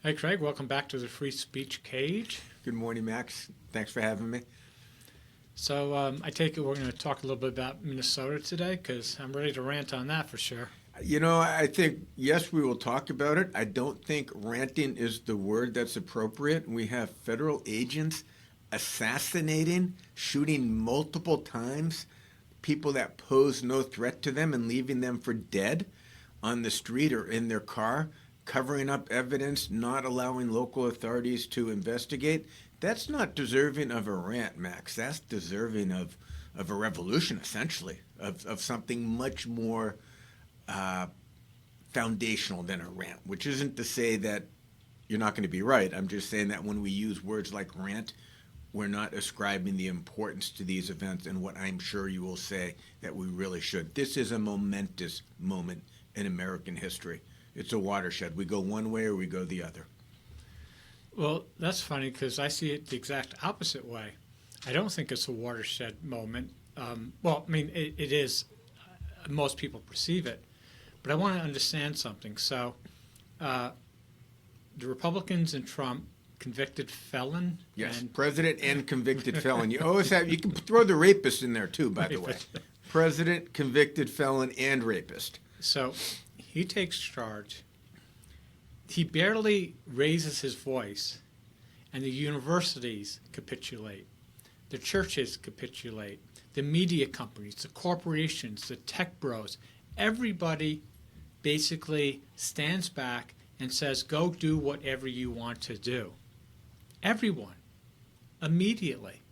Hey, Craig, welcome back to the Free Speech Cage. Good morning, Max. Thanks for having me. So, I take it we're going to talk a little bit about Minnesota today because I'm ready to rant on that for sure. I think, yes, we will talk about it. I don't think ranting is the word that's appropriate. We have federal agents assassinating, shooting multiple times people that pose no threat to them and leaving them for dead on the street or in their car, covering up evidence, not allowing local authorities to investigate. That's not deserving of a rant, Max. That's deserving of a revolution, essentially, of something much more uh, foundational than a rant, which isn't to say that you're not going to be right. I'm just saying that when we use words like rant, we're not ascribing the importance to these events and what I'm sure you will say that we really should. This is a momentous moment in American history. It's a watershed. We go one way or we go the other. Well, that's funny because I see it the exact opposite way. I don't think it's a watershed moment. It is. Most people perceive it. But I want to understand something. So, uh, the Republicans and Trump, convicted felon, Yes, and president and convicted felon. You always have, you can throw the rapist in there too, by the way. President, convicted felon, and rapist. so he takes charge. He barely raises his voice, and the universities capitulate. The churches capitulate. The media companies, the corporations, the tech bros, everybody basically stands back and says, go do whatever you want to do. Everyone, immediately.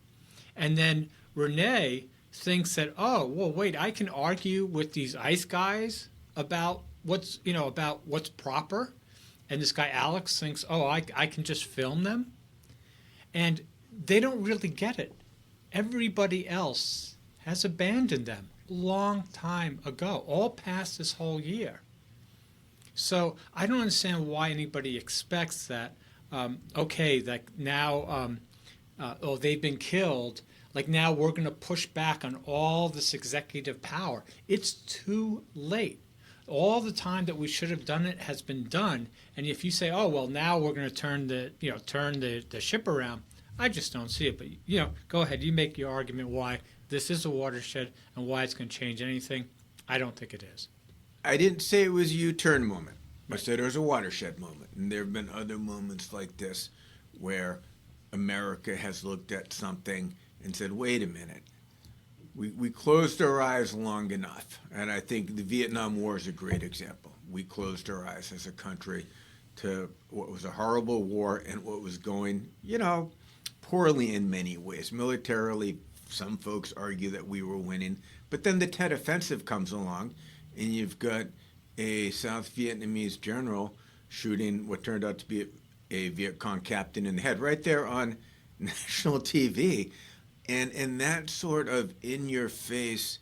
And then Renee thinks that, oh, well, wait, I can argue with these ICE guys about about what's proper. And this guy Alex thinks, oh, I can just film them. And they don't really get it. Everybody else has abandoned them long time ago, all past this whole year. So I don't understand why anybody expects that, okay, like now, they've been killed, like now we're going to push back on all this executive power. It's too late. All the time that we should have done it has been done. And if you say, oh, well, now we're going to turn the ship around, I just don't see it. But, go ahead. You make your argument why this is a watershed and why it's going to change anything. I don't think it is. I didn't say it was a U-turn moment. I Right. said it was a watershed moment. And there have been other moments like this where America has looked at something and said, wait a minute. We closed our eyes long enough. And I think the Vietnam War is a great example. We closed our eyes as a country to what was a horrible war and what was going, poorly in many ways. Militarily, some folks argue that we were winning. But then the Tet Offensive comes along, and you've got a South Vietnamese general shooting what turned out to be a Viet Cong captain in the head right there on national TV. And that sort of in your face,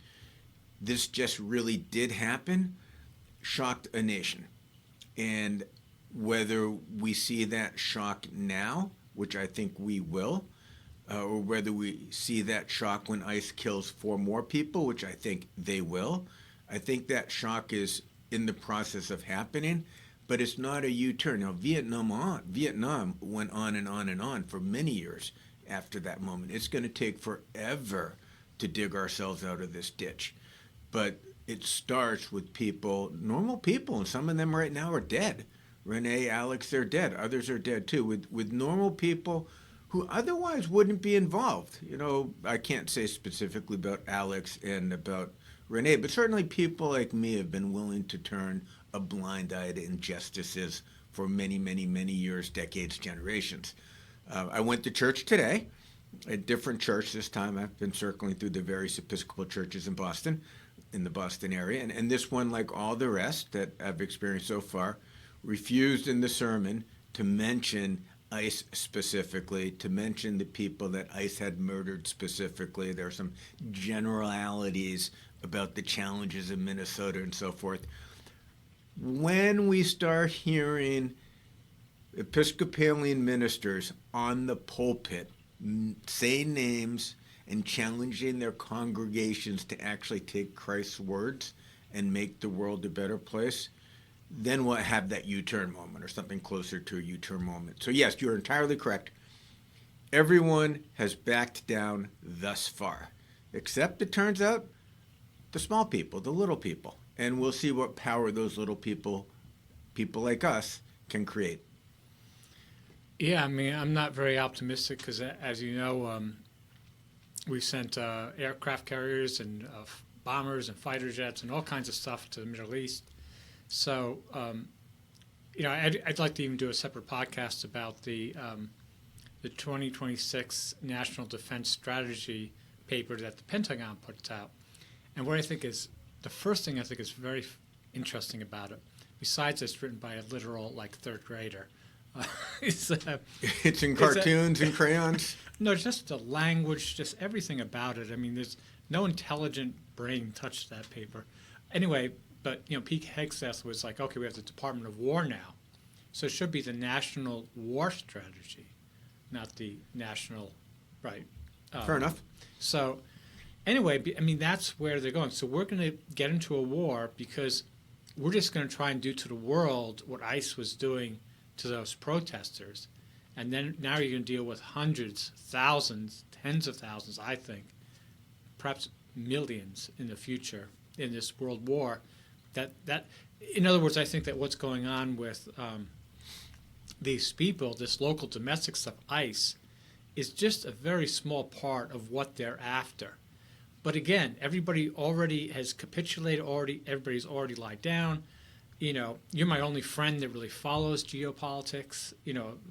this just really did happen, shocked a nation. And whether we see that shock now, which I think we will, or whether we see that shock when ICE kills 4 more people, which I think they will, I think that shock is in the process of happening, but it's not a U-turn. Now, Vietnam went on and on and on for many years after that moment. It's going to take forever to dig ourselves out of this ditch. But it starts with people, normal people, and some of them right now are dead. Renee, Alex, they're dead. Others are dead too. With normal people who otherwise wouldn't be involved. I can't say specifically about Alex and about Renee, but certainly people like me have been willing to turn a blind eye to injustices for many, many, many years, decades, generations. I went to church today, a different church this time. I've been circling through the various Episcopal churches in Boston, in the Boston area. And this one, like all the rest that I've experienced so far, refused in the sermon to mention ICE specifically, to mention the people that ICE had murdered specifically. There are some generalities about the challenges in Minnesota and so forth. When we start hearing Episcopalian ministers on the pulpit say names and challenging their congregations to actually take Christ's words and make the world a better place, then we'll have that U-turn moment or something closer to a U-turn moment. So yes, you're entirely correct. Everyone has backed down thus far, except it turns out the small people, the little people. And we'll see what power those little people like us, can create. Yeah, I mean, I'm not very optimistic because, as you know, we sent aircraft carriers and bombers and fighter jets and all kinds of stuff to the Middle East. So, I'd like to even do a separate podcast about the 2026 National Defense Strategy paper that the Pentagon puts out. And what I think is the first thing I think is very interesting about it, besides it's written by a literal third grader, it's in cartoons and crayons. No, just the language, just everything about it. I mean, there's no intelligent brain touched that paper. Anyway, but Pete Hegseth was like, okay, we have the Department of War now, so it should be the National War Strategy, not the national, right? Fair enough. So, anyway, I mean, that's where they're going. So we're going to get into a war because we're just going to try and do to the world what ICE was doing to those protesters. And then now you're going to deal with hundreds, thousands, tens of thousands, I think, perhaps millions in the future in this world war. In other words, I think that what's going on with these people, this local domestic stuff, ICE, is just a very small part of what they're after. But again, everybody already has capitulated. Everybody's already lied down. You're my only friend that really follows geopolitics.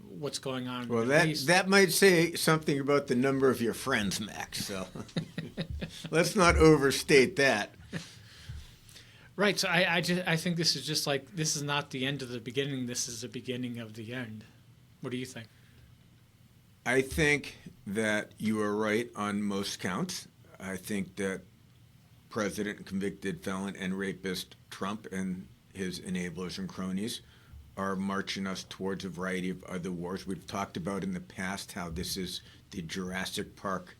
What's going on. Well, that might say something about the number of your friends, Max. So let's not overstate that. Right. So I think this is just this is not the end of the beginning. This is the beginning of the end. What do you think? I think that you are right on most counts. I think that President, convicted felon and rapist Trump and his enablers and cronies are marching us towards a variety of other wars. We've talked about in the past how this is the Jurassic Park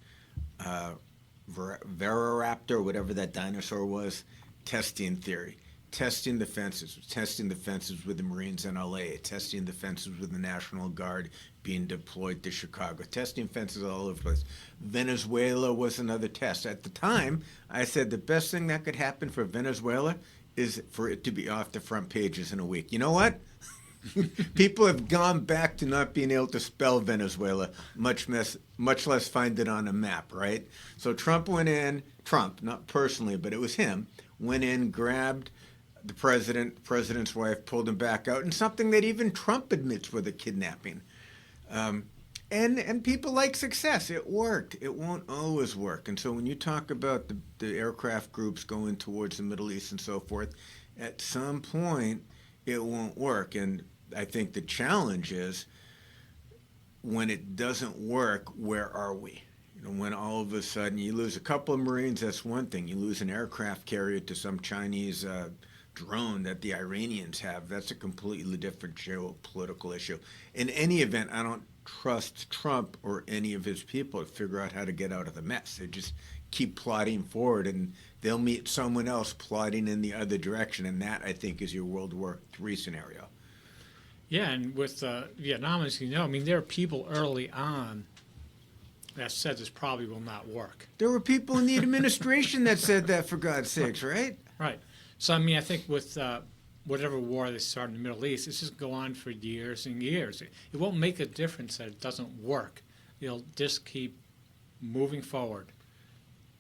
Velociraptor, whatever that dinosaur was, testing theory. Testing the fences with the Marines in LA, testing the fences with the National Guard being deployed to Chicago, testing fences all over the place. Venezuela was another test. At the time, I said the best thing that could happen for Venezuela is for it to be off the front pages in a week. You know what? People have gone back to not being able to spell Venezuela, much less find it on a map, right? So Trump went in, not personally, but it was him, went in, grabbed the president's wife, pulled him back out, and something that even Trump admits was a kidnapping. And people like success. It worked. It won't always work. And so when you talk about the aircraft groups going towards the Middle East and so forth, at some point it won't work. And I think the challenge is when it doesn't work, where are we? When all of a sudden you lose a couple of Marines, that's one thing. You lose an aircraft carrier to some Chinese drone that the Iranians have, that's a completely different geopolitical issue. In any event, I don't trust Trump or any of his people to figure out how to get out of the mess. They just keep plodding forward, and they'll meet someone else plodding in the other direction, and that, I think, is your World War III scenario. Yeah, and with Vietnam, as you know, I mean, there are people early on that said this probably will not work. There were people in the administration that said that, for God's sakes, right? Right. So, I mean, I think with whatever war they start in the Middle East, it's just go on for years and years. It won't make a difference that it doesn't work. It'll just keep moving forward.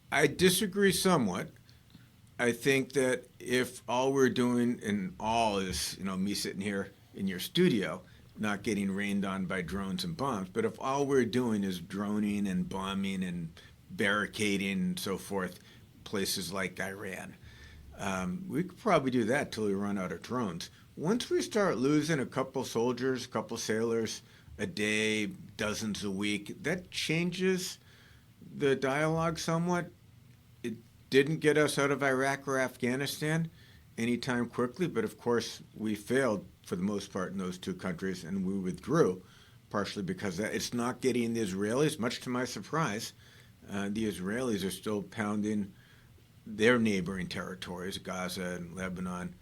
I disagree somewhat. I think that if all we're doing, and all is, me sitting here in your studio, not getting rained on by drones and bombs, but if all we're doing is droning and bombing and barricading and so forth, places like Iran, we could probably do that till we run out of drones. Once we start losing a couple soldiers, a couple sailors a day, dozens a week, that changes the dialogue somewhat. It didn't get us out of Iraq or Afghanistan anytime quickly, but of course we failed for the most part in those two countries, and we withdrew, partially because it's not getting the Israelis, much to my surprise. The Israelis are still pounding their neighboring territories, Gaza and Lebanon,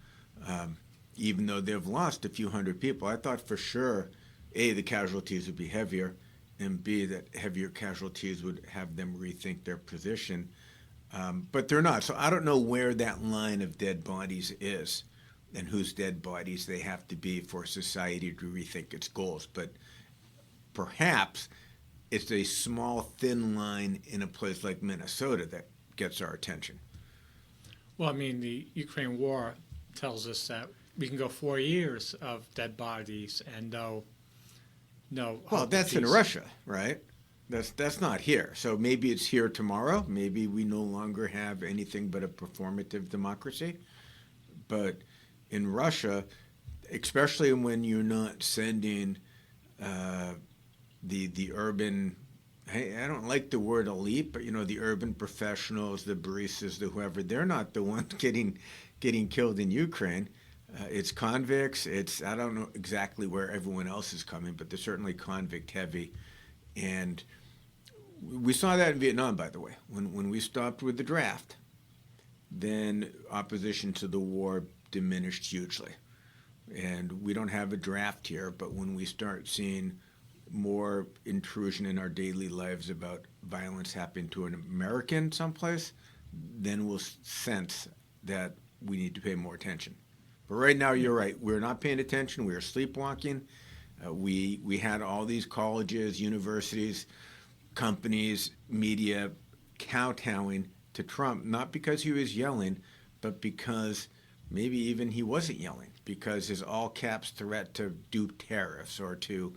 even though they've lost a few hundred people. I thought for sure, A, the casualties would be heavier, and B, that heavier casualties would have them rethink their position. But they're not. So I don't know where that line of dead bodies is and whose dead bodies they have to be for society to rethink its goals. But perhaps it's a small, thin line in a place like Minnesota that gets our attention. Well, I mean, the Ukraine war tells us that we can go 4 years of dead bodies and no. Well, that's in Russia, right? That's not here. So maybe it's here tomorrow. Maybe we no longer have anything but a performative democracy. But in Russia, especially when you're not sending the urban, hey, I don't like the word elite, but the urban professionals, the baristas, the whoever, they're not the ones getting killed in Ukraine. It's convicts. I don't know exactly where everyone else is coming, but they're certainly convict heavy. And we saw that in Vietnam, by the way. When we stopped with the draft, then opposition to the war diminished hugely. And we don't have a draft here, but when we start seeing more intrusion in our daily lives about violence happening to an American someplace, then we'll sense that we need to pay more attention. But right now, you're right. We're not paying attention. We are sleepwalking. We had all these colleges, universities, companies, media kowtowing to Trump, not because he was yelling, but because maybe even he wasn't yelling, because his all-caps threat to do tariffs or to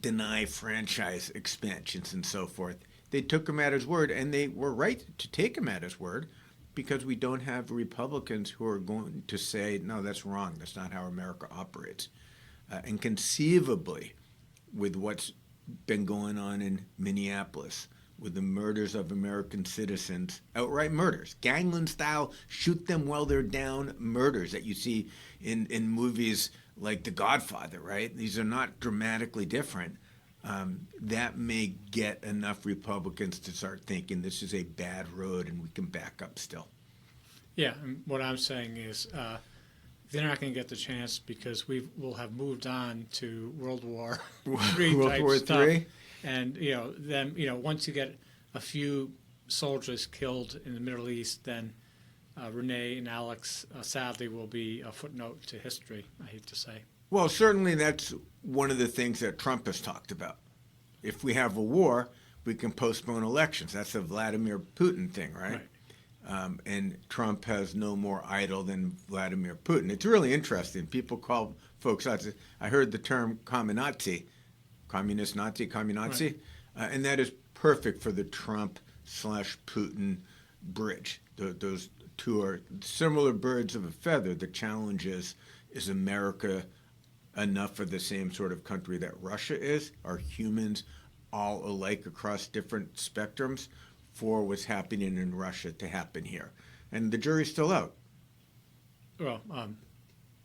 deny franchise expansions and so forth. They took him at his word, and they were right to take him at his word, because we don't have Republicans who are going to say, no, that's wrong. That's not how America operates. And conceivably, with what's been going on in Minneapolis, with the murders of American citizens, outright murders, gangland style, shoot them while they're down murders that you see in movies like The Godfather, right? These are not dramatically different. That may get enough Republicans to start thinking this is a bad road and we can back up still. Yeah, and what I'm saying is they're not going to get the chance because we'll have moved on to World War III World type War stuff. III? And then once you get a few soldiers killed in the Middle East, then Renee and Alex sadly will be a footnote to history, I hate to say. Well, certainly that's one of the things that Trump has talked about. If we have a war, we can postpone elections. That's a Vladimir Putin thing, right? And Trump has no more idol than Vladimir Putin. It's really interesting. People call folks out. I heard the term communist Nazi, communazi, Right. And that is perfect for the Trump/Putin bridge. Those two are similar birds of a feather. The challenge is America enough of the same sort of country that Russia is? Are humans all alike across different spectrums for what's happening in Russia to happen here? And the jury's still out. Well,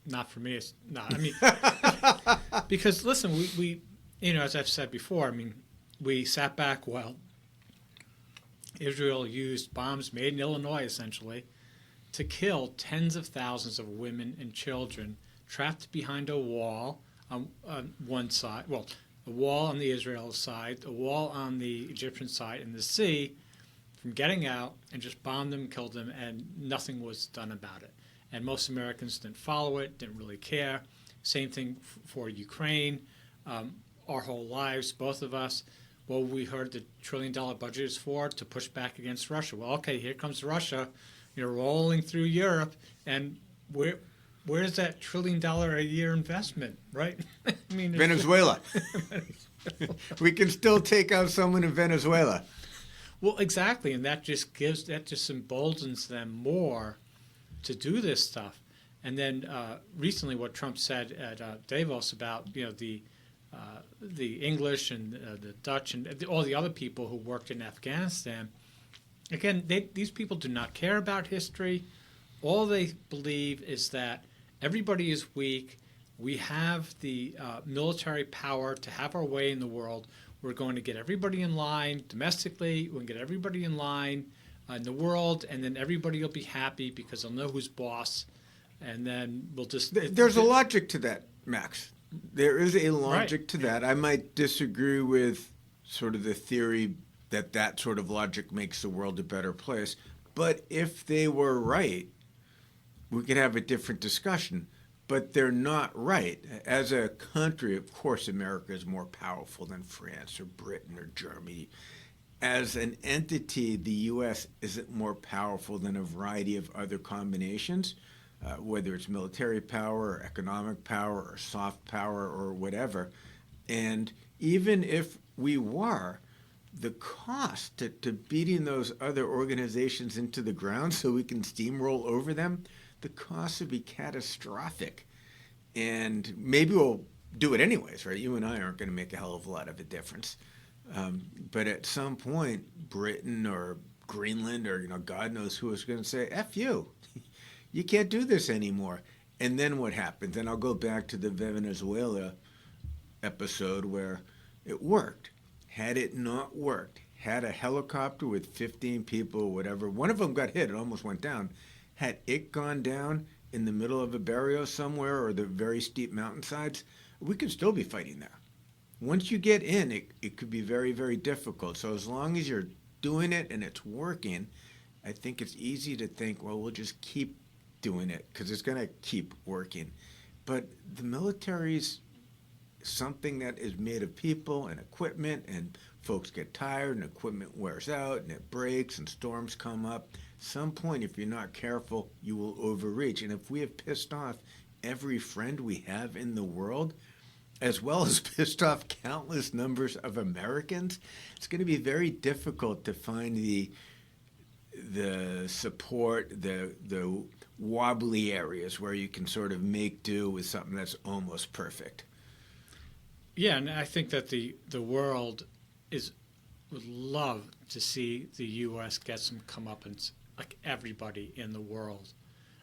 not for me. It's not. I mean, because listen, we as I've said before, I mean, we sat back while Israel used bombs made in Illinois, essentially, to kill tens of thousands of women and children trapped behind a wall on one side. Well, a wall on the Israel side, a wall on the Egyptian side, and the sea from getting out and just bombed them, killed them, and nothing was done about it. And most Americans didn't follow it, didn't really care. Same thing for Ukraine. Our whole lives, both of us, well, we heard the $1 trillion budget is for to push back against Russia. Well, okay, here comes Russia, rolling through Europe, and where's that $1 trillion a year investment, right? I mean, Venezuela. We can still take out someone in Venezuela. Well, exactly, and that just emboldens them more to do this stuff. And then recently, what Trump said at Davos about the English and the Dutch and all the other people who worked in Afghanistan. Again, these people do not care about history. All they believe is that everybody is weak. We have the military power to have our way in the world. We're going to get everybody in line domestically. We're going to get everybody in line in the world, and then everybody will be happy because they'll know who's boss. and then we'll just. There's a logic to that, Max. There is a logic Right. to that. I might disagree with sort of the theory that that sort of logic makes the world a better place. But if they were right, we could have a different discussion. But they're not right. As a country, of course, America is more powerful than France or Britain or Germany. As an entity, the U.S. isn't more powerful than a variety of other combinations, whether it's military power or economic power or soft power or whatever. And even if we were, the cost to beating those other organizations into the ground so we can steamroll over them, the cost would be catastrophic. And maybe we'll do it anyways, right? You and I aren't going to make a hell of a lot of a difference. But at some point, Britain or Greenland or, God knows who is going to say, F you. You can't do this anymore. And then what happens? And I'll go back to the Venezuela episode where it worked. Had it not worked, had a helicopter with 15 people, whatever, one of them got hit, it almost went down. Had it gone down in the middle of a barrio somewhere or the very steep mountainsides, we could still be fighting there. Once you get in, it could be very, very difficult. So as long as you're doing it and it's working, I think it's easy to think, well, we'll just keep doing it because it's going to keep working. But the military's something that is made of people and equipment, and folks get tired and equipment wears out and it breaks and storms come up. At some point, if you're not careful, you will overreach. And if we have pissed off every friend we have in the world, as well as pissed off countless numbers of Americans, it's going to be very difficult to find the support, the wobbly areas where you can sort of make do with something that's almost perfect. Yeah, and I think that the world would love to see the U.S. get some comeuppance, like everybody in the world.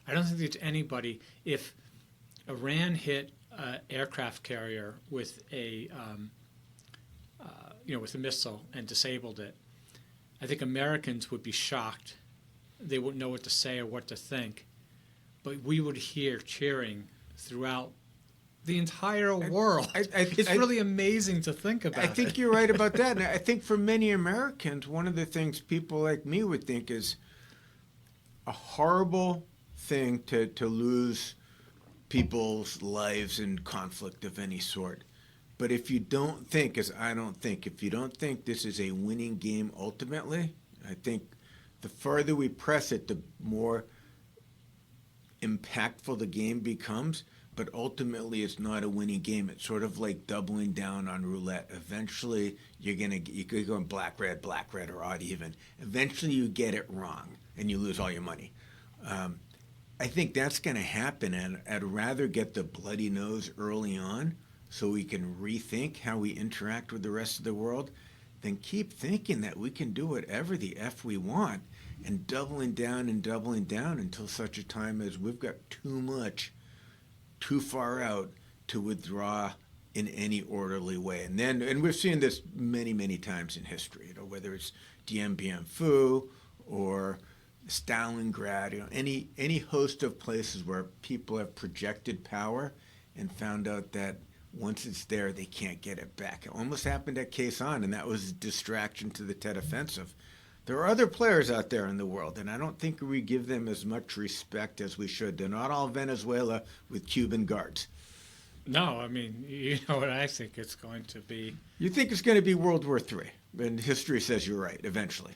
I don't think there's anybody. If Iran hit an aircraft carrier with with a missile and disabled it, I think Americans would be shocked. They wouldn't know what to say or what to think, but we would hear cheering throughout the entire world. It's really amazing to think about. I think you're right about that. And I think for many Americans, one of the things people like me would think is a horrible thing to lose people's lives in conflict of any sort. But if you don't think, as I don't think, if you don't think this is a winning game ultimately, I think the farther we press it, the more impactful the game becomes. But ultimately, it's not a winning game. It's sort of like doubling down on roulette. Eventually, you're going black, red, or odd even. Eventually, you get it wrong, and you lose all your money. I think that's going to happen, and I'd rather get the bloody nose early on so we can rethink how we interact with the rest of the world than keep thinking that we can do whatever the F we want and doubling down until such a time as we've got too far out to withdraw in any orderly way. And we've seen this many times in history, whether it's Dien Bien Phu or Stalingrad, any host of places where people have projected power and found out that once it's there, they can't get it back. It almost happened at Khe Sanh, and that was a distraction to the Tet Offensive. There are other players out there in the world, and I don't think we give them as much respect as we should. They're not all Venezuela with Cuban guards. No, I mean, you know what I think it's going to be. You think it's going to be World War III, and history says you're right, eventually.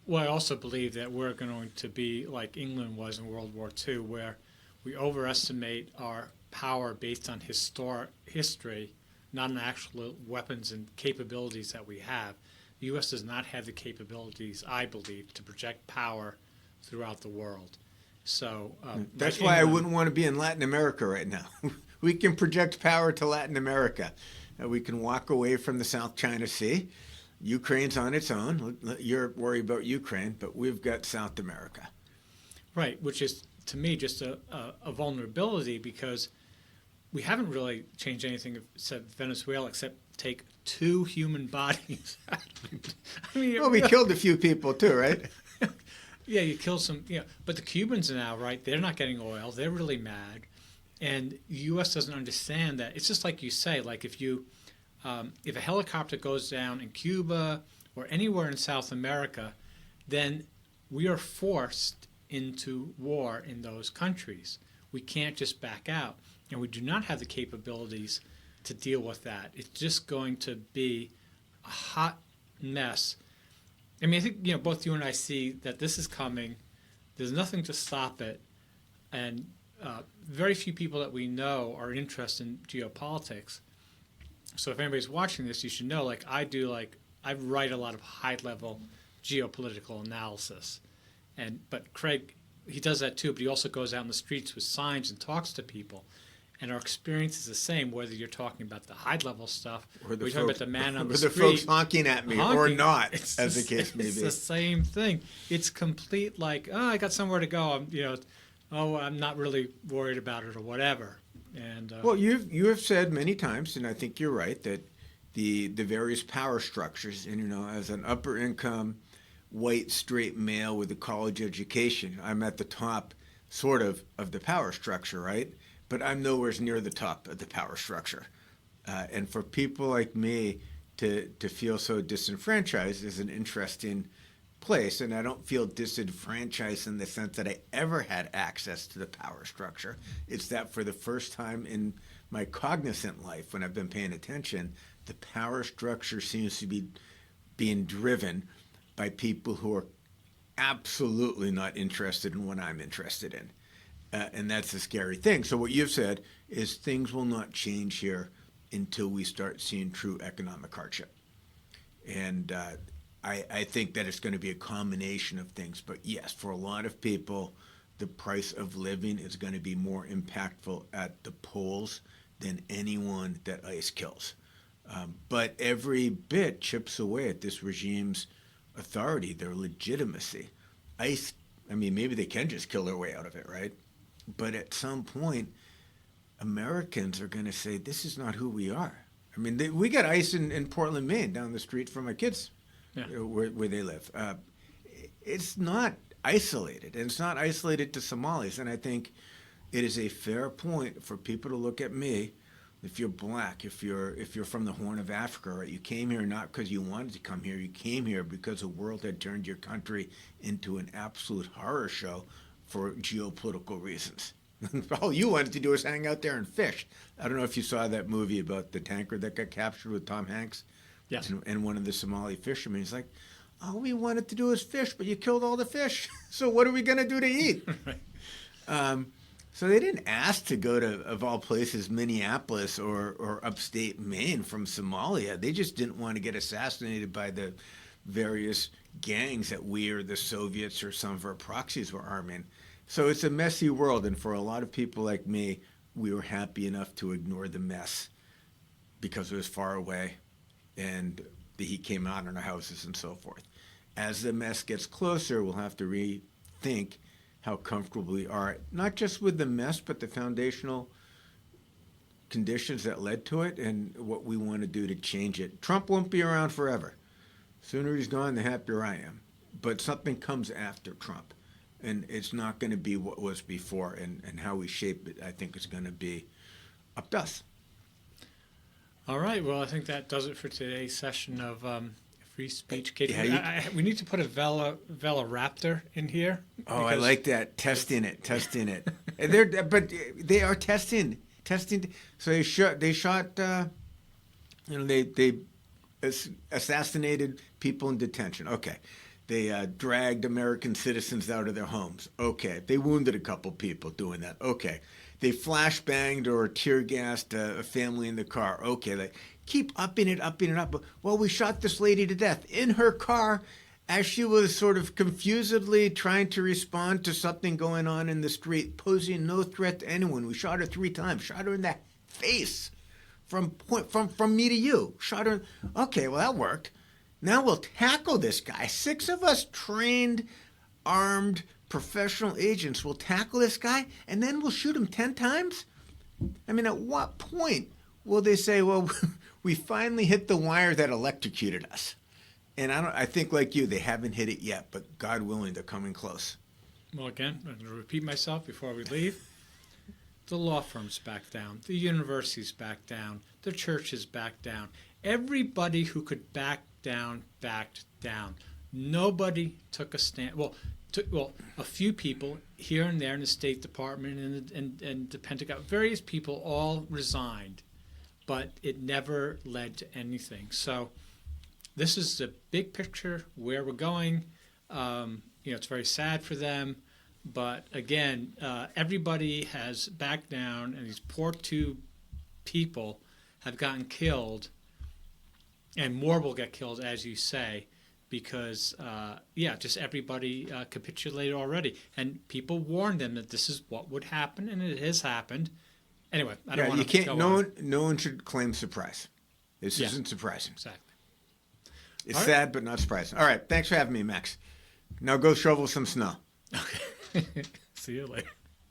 Well, I also believe that we're going to be like England was in World War II, where we overestimate our power based on history, not on actual weapons and capabilities that we have. The U.S. does not have the capabilities, I believe, to project power throughout the world. So that's why I wouldn't want to be in Latin America right now. We can project power to Latin America. We can walk away from the South China Sea. Ukraine's on its own. You're worried about Ukraine, but we've got South America. Right, which is, to me, just a vulnerability because we haven't really changed anything except Venezuela, except take 2 human bodies. I mean, well, we killed a few people too, right? Yeah, you kill some, but the Cubans now, right, they're not getting oil. They're really mad. And the U.S. doesn't understand that. It's just like you say, like if a helicopter goes down in Cuba or anywhere in South America, then we are forced into war in those countries. We can't just back out. And we do not have the capabilities to deal with that. It's just going to be a hot mess. I mean, I think, both you and I see that this is coming. There's nothing to stop it. And very few people that we know are interested in geopolitics. So if anybody's watching this, you should know, I write a lot of high-level geopolitical analysis. But Craig, he does that too, but he also goes out in the streets with signs and talks to people. And our experience is the same, whether you're talking about the high-level stuff or you're talking about the man on the street. Or the folks honking at me or not, as the case may be. It's the same thing. It's complete I got somewhere to go. I'm not really worried about it or whatever. And well, you have said many times, and I think you're right, that the various power structures, and as an upper income, white, straight male with a college education, I'm at the top, sort of the power structure, right? But I'm nowhere near the top of the power structure. And for people like me to feel so disenfranchised is an interesting place. And I don't feel disenfranchised in the sense that I ever had access to the power structure. It's that for the first time in my cognizant life, when I've been paying attention, the power structure seems to be being driven by people who are absolutely not interested in what I'm interested in. And that's a scary thing. So what you've said is things will not change here until we start seeing true economic hardship. And I think that it's going to be a combination of things. But yes, for a lot of people, the price of living is going to be more impactful at the polls than anyone that ICE kills. But every bit chips away at this regime's authority, their legitimacy. ICE, maybe they can just kill their way out of it, right? But at some point, Americans are going to say, this is not who we are. We got ICE in Portland, Maine, down the street from my kids, where they live. It's not isolated, and it's not isolated to Somalis. And I think it is a fair point for people to look at me. If you're black, if you're from the Horn of Africa, right? You came here not because you wanted to come here. You came here because the world had turned your country into an absolute horror show for geopolitical reasons. All you wanted to do was hang out there and fish. I don't know if you saw that movie about the tanker that got captured with Tom Hanks. Yes. And one of the Somali fishermen, he's like, all we wanted to do was fish, but you killed all the fish. So what are we going to do to eat? Right. So they didn't ask to go to, of all places, Minneapolis or upstate Maine from Somalia. They just didn't want to get assassinated by the various gangs that we or the Soviets or some of our proxies were arming. So it's a messy world, and for a lot of people like me, we were happy enough to ignore the mess because it was far away and the heat came out on our houses and so forth. As the mess gets closer, we'll have to rethink how comfortable we are, not just with the mess, but the foundational conditions that led to it and what we want to do to change it. Trump won't be around forever. Sooner he's gone, the happier I am. But something comes after Trump. And it's not going to be what was before. And how we shape it, I think, is going to be up to us. All right. Well, I think that does it for today's session of Free Speech. Katie, we need to put a Velociraptor in here. Oh, I like that. Testing it. But they are testing. So they shot. They assassinated people in detention. Okay. They dragged American citizens out of their homes. Okay. They wounded a couple people doing that. Okay. They flashbanged or tear gassed a family in the car. Okay. They keep upping it up. Well, we shot this lady to death in her car as she was sort of confusedly trying to respond to something going on in the street, posing no threat to anyone. We shot her 3 times. Shot her in the face from me to you. Shot her. Okay, well, that worked. Now we'll tackle this guy. 6 of us trained, armed, professional agents will tackle this guy, and then we'll shoot him 10 times? At what point will they say, well, we finally hit the wire that electrocuted us? And I think like you, they haven't hit it yet, but God willing, they're coming close. Well, again, I'm going to repeat myself before we leave. The law firms back down. The universities back down. The churches back down. Everybody who could back down, backed down. Nobody took a stand. Well, a few people here and there in the State Department and the Pentagon, various people all resigned, but it never led to anything. So this is the big picture where we're going. It's very sad for them, but again, everybody has backed down, and these poor two people have gotten killed, and more will get killed, as you say, because just everybody capitulated already, and people warned them that this is what would happen, and it has happened. Anyway, I don't want to go on. No one should claim surprise. This isn't surprising. Exactly. It's sad, but not surprising. All right. Thanks for having me, Max. Now go shovel some snow. Okay. See you later.